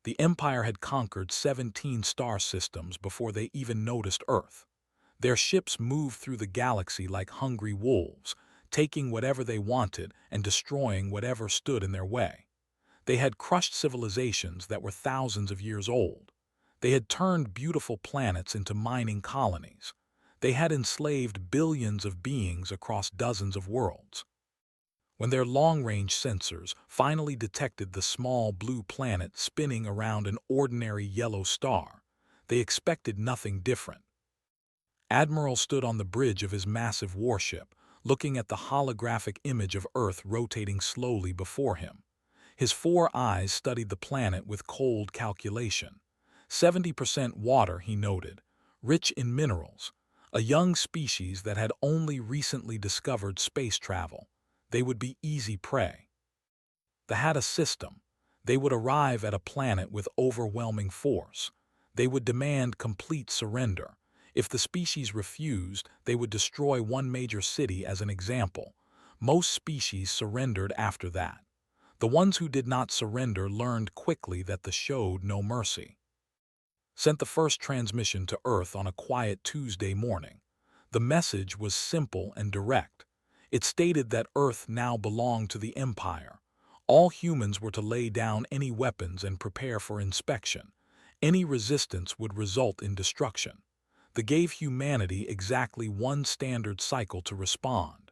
The Empire had conquered 17 star systems before they even noticed Earth. Their ships moved through the galaxy like hungry wolves, taking whatever they wanted and destroying whatever stood in their way. They had crushed civilizations that were thousands of years old. They had turned beautiful planets into mining colonies. They had enslaved billions of beings across dozens of worlds. When their long-range sensors finally detected the small blue planet spinning around an ordinary yellow star, they expected nothing different. Admiral stood on the bridge of his massive warship, looking at the holographic image of Earth rotating slowly before him. His four eyes studied the planet with cold calculation. 70% water, he noted, rich in minerals, a young species that had only recently discovered space travel. They would be easy prey. They had a system. They would arrive at a planet with overwhelming force. They would demand complete surrender. If the species refused, they would destroy one major city as an example. Most species surrendered after that. The ones who did not surrender learned quickly that the showed no mercy. Sent the first transmission to Earth on a quiet Tuesday morning. The message was simple and direct. It stated that Earth now belonged to the Empire. All humans were to lay down any weapons and prepare for inspection. Any resistance would result in destruction. They gave humanity exactly one standard cycle to respond.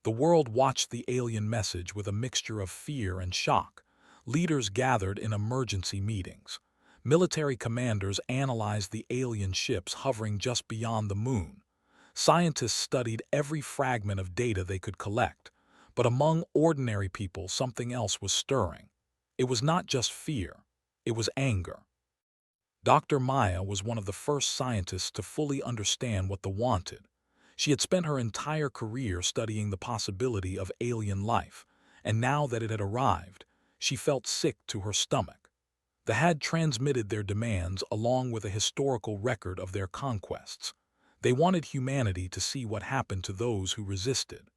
The world watched the alien message with a mixture of fear and shock. Leaders gathered in emergency meetings. Military commanders analyzed the alien ships hovering just beyond the moon. Scientists studied every fragment of data they could collect. But among ordinary people, something else was stirring. It was not just fear. It was anger. Dr. Maya was one of the first scientists to fully understand what they wanted. She had spent her entire career studying the possibility of alien life, and now that it had arrived, she felt sick to her stomach. They had transmitted their demands along with a historical record of their conquests. They wanted humanity to see what happened to those who resisted.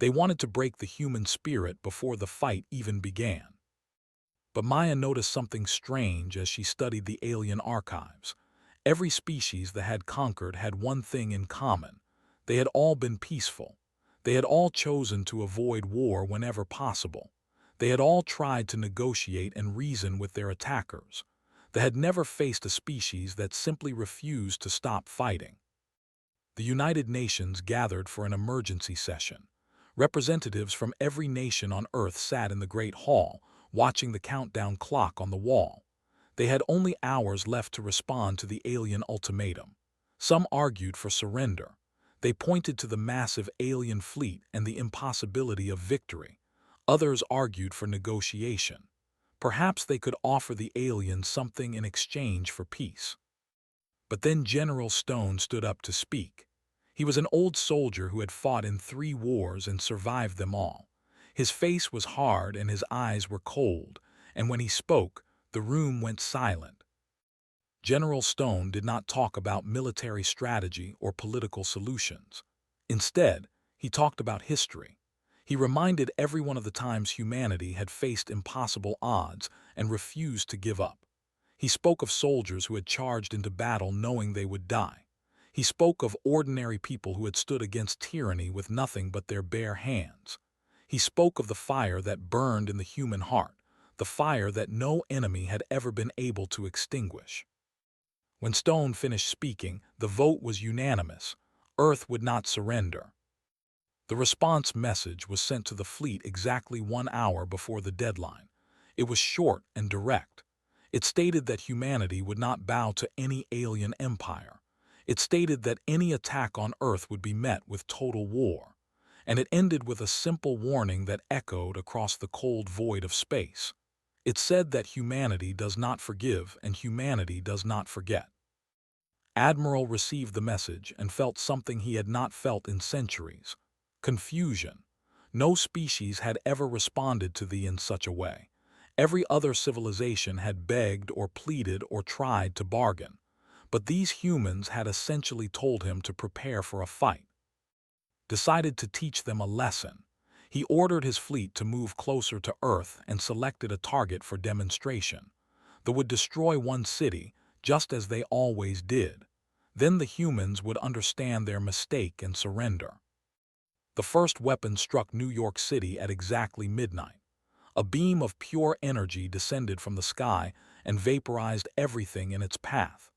They wanted to break the human spirit before the fight even began. But Maya noticed something strange as she studied the alien archives. Every species that had conquered had one thing in common. They had all been peaceful. They had all chosen to avoid war whenever possible. They had all tried to negotiate and reason with their attackers. They had never faced a species that simply refused to stop fighting. The United Nations gathered for an emergency session. Representatives from every nation on Earth sat in the Great Hall, watching the countdown clock on the wall. They had only hours left to respond to the alien ultimatum. Some argued for surrender. They pointed to the massive alien fleet and the impossibility of victory. Others argued for negotiation. Perhaps they could offer the aliens something in exchange for peace. But then General Stone stood up to speak. He was an old soldier who had fought in 3 wars and survived them all. His face was hard and his eyes were cold, and when he spoke, the room went silent. General Stone did not talk about military strategy or political solutions. Instead, he talked about history. He reminded everyone of the times humanity had faced impossible odds and refused to give up. He spoke of soldiers who had charged into battle knowing they would die. He spoke of ordinary people who had stood against tyranny with nothing but their bare hands. He spoke of the fire that burned in the human heart, the fire that no enemy had ever been able to extinguish. When Stone finished speaking, the vote was unanimous. Earth would not surrender. The response message was sent to the fleet exactly 1 hour before the deadline. It was short and direct. It stated that humanity would not bow to any alien empire. It stated that any attack on Earth would be met with total war. And it ended with a simple warning that echoed across the cold void of space. It said that humanity does not forgive and humanity does not forget. Admiral received the message and felt something he had not felt in centuries: confusion. No species had ever responded to thee in such a way. Every other civilization had begged or pleaded or tried to bargain. But these humans had essentially told him to prepare for a fight. Decided to teach them a lesson. He ordered his fleet to move closer to Earth and selected a target for demonstration. that would destroy one city, just as they always did. Then the humans would understand their mistake and surrender. The first weapon struck New York City at exactly midnight. A beam of pure energy descended from the sky and vaporized everything in its path.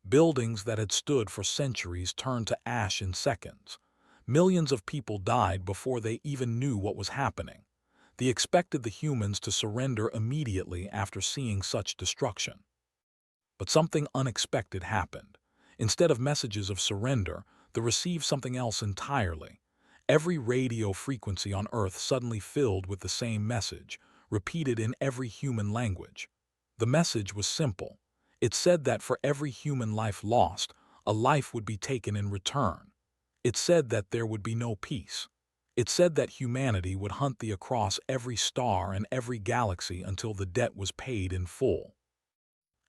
Buildings that had stood for centuries turned to ash in seconds. Millions of people died before they even knew what was happening. They expected the humans to surrender immediately after seeing such destruction. But something unexpected happened. Instead of messages of surrender, they received something else entirely. Every radio frequency on Earth suddenly filled with the same message, repeated in every human language. The message was simple. It said that for every human life lost, a life would be taken in return. It said that there would be no peace. It said that humanity would hunt thee across every star and every galaxy until the debt was paid in full.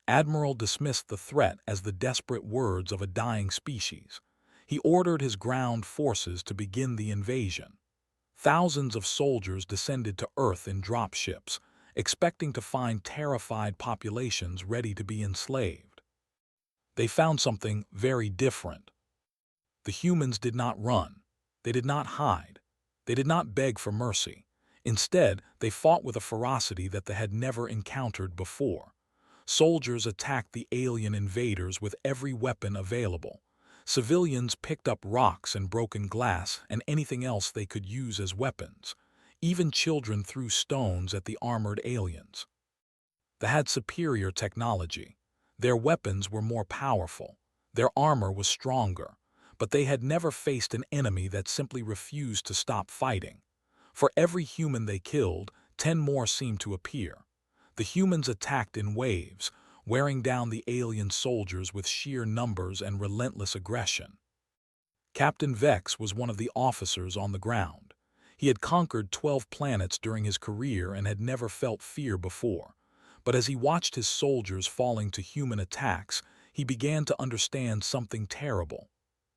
Admiral dismissed the threat as the desperate words of a dying species. He ordered his ground forces to begin the invasion. Thousands of soldiers descended to Earth in dropships, expecting to find terrified populations ready to be enslaved. They found something very different. The humans did not run. They did not hide. They did not beg for mercy. Instead, they fought with a ferocity that they had never encountered before. Soldiers attacked the alien invaders with every weapon available. Civilians picked up rocks and broken glass and anything else they could use as weapons. Even children threw stones at the armored aliens. They had superior technology. Their weapons were more powerful. Their armor was stronger. But they had never faced an enemy that simply refused to stop fighting. For every human they killed, 10 more seemed to appear. The humans attacked in waves, wearing down the alien soldiers with sheer numbers and relentless aggression. Captain Vex was one of the officers on the ground. He had conquered 12 planets during his career and had never felt fear before. But as he watched his soldiers falling to human attacks, he began to understand something terrible.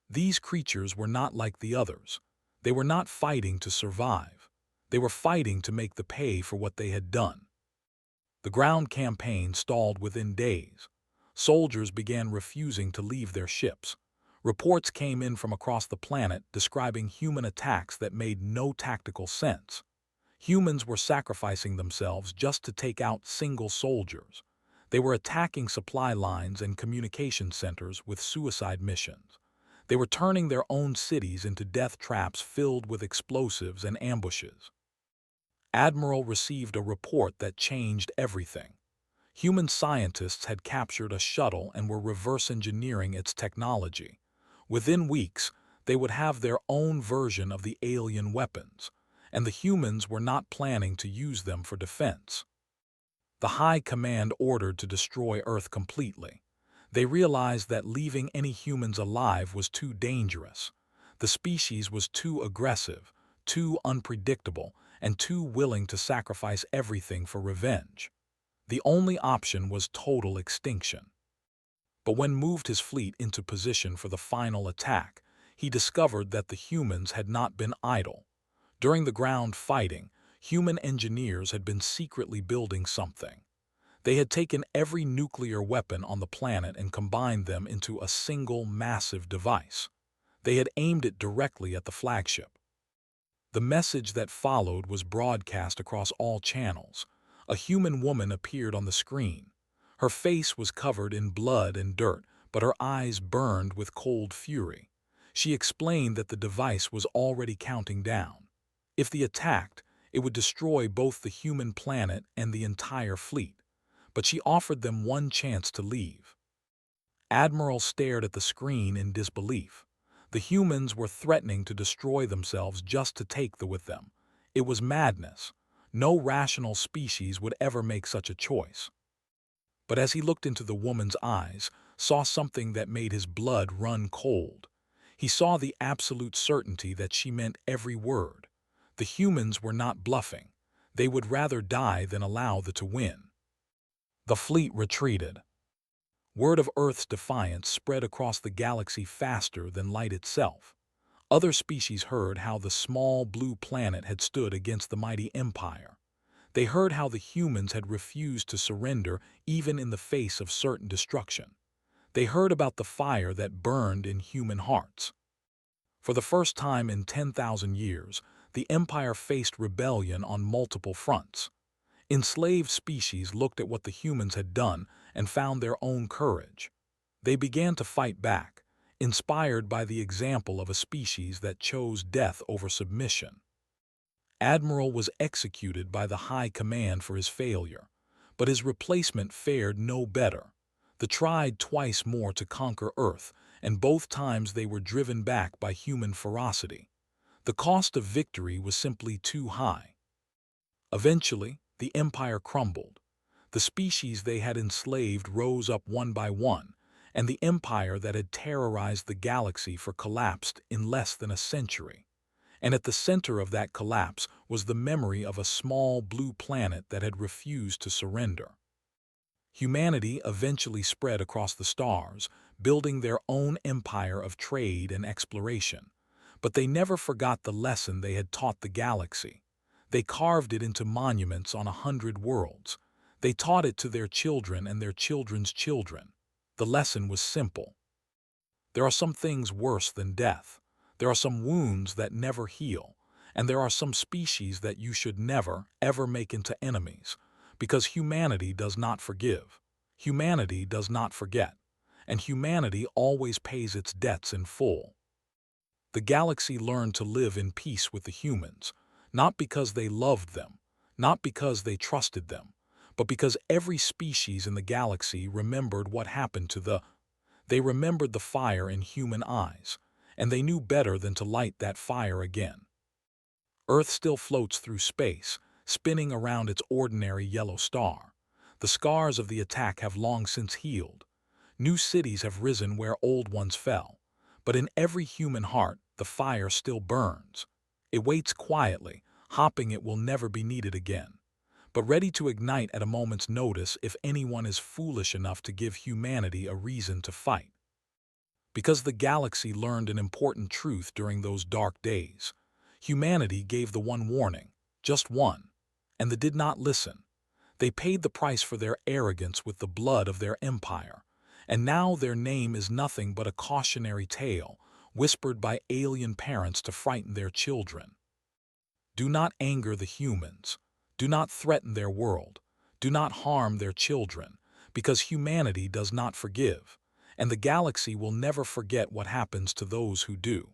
These creatures were not like the others. They were not fighting to survive. They were fighting to make the pay for what they had done. The ground campaign stalled within days. Soldiers began refusing to leave their ships. Reports came in from across the planet describing human attacks that made no tactical sense. Humans were sacrificing themselves just to take out single soldiers. They were attacking supply lines and communication centers with suicide missions. They were turning their own cities into death traps filled with explosives and ambushes. Admiral received a report that changed everything. Human scientists had captured a shuttle and were reverse engineering its technology. Within weeks, they would have their own version of the alien weapons, and the humans were not planning to use them for defense. The High Command ordered to destroy Earth completely. They realized that leaving any humans alive was too dangerous. The species was too aggressive, too unpredictable, and too willing to sacrifice everything for revenge. The only option was total extinction. But when moved his fleet into position for the final attack, he discovered that the humans had not been idle. During the ground fighting, human engineers had been secretly building something. They had taken every nuclear weapon on the planet and combined them into a single massive device. They had aimed it directly at the flagship. The message that followed was broadcast across all channels. A human woman appeared on the screen. Her face was covered in blood and dirt, but her eyes burned with cold fury. She explained that the device was already counting down. If they attacked, it would destroy both the human planet and the entire fleet. But she offered them one chance to leave. Admiral stared at the screen in disbelief. The humans were threatening to destroy themselves just to take the with them. It was madness. No rational species would ever make such a choice. But as he looked into the woman's eyes, saw something that made his blood run cold. He saw the absolute certainty that she meant every word. The humans were not bluffing. They would rather die than allow the to win. The fleet retreated. Word of Earth's defiance spread across the galaxy faster than light itself. Other species heard how the small blue planet had stood against the mighty empire. They heard how the humans had refused to surrender even in the face of certain destruction. They heard about the fire that burned in human hearts. For the first time in 10,000 years, the Empire faced rebellion on multiple fronts. Enslaved species looked at what the humans had done and found their own courage. They began to fight back, inspired by the example of a species that chose death over submission. Admiral was executed by the High Command for his failure, but his replacement fared no better. They tried twice more to conquer Earth, and both times they were driven back by human ferocity. The cost of victory was simply too high. Eventually, the empire crumbled. The species they had enslaved rose up one by one, and the empire that had terrorized the galaxy collapsed in less than a century. And at the center of that collapse was the memory of a small blue planet that had refused to surrender. Humanity eventually spread across the stars, building their own empire of trade and exploration. But they never forgot the lesson they had taught the galaxy. They carved it into monuments on 100 worlds. They taught it to their children and their children's children. The lesson was simple. There are some things worse than death. There are some wounds that never heal, and there are some species that you should never, ever make into enemies, because humanity does not forgive. Humanity does not forget, and humanity always pays its debts in full. The galaxy learned to live in peace with the humans, not because they loved them, not because they trusted them, but because every species in the galaxy remembered what happened to the. They remembered the fire in human eyes, and they knew better than to light that fire again. Earth still floats through space, spinning around its ordinary yellow star. The scars of the attack have long since healed. New cities have risen where old ones fell. But in every human heart, the fire still burns. It waits quietly, hoping it will never be needed again, but ready to ignite at a moment's notice if anyone is foolish enough to give humanity a reason to fight. Because the galaxy learned an important truth during those dark days. Humanity gave the one warning, just one, and they did not listen. They paid the price for their arrogance with the blood of their empire, and now their name is nothing but a cautionary tale, whispered by alien parents to frighten their children. Do not anger the humans. Do not threaten their world. Do not harm their children, because humanity does not forgive, and the galaxy will never forget what happens to those who do.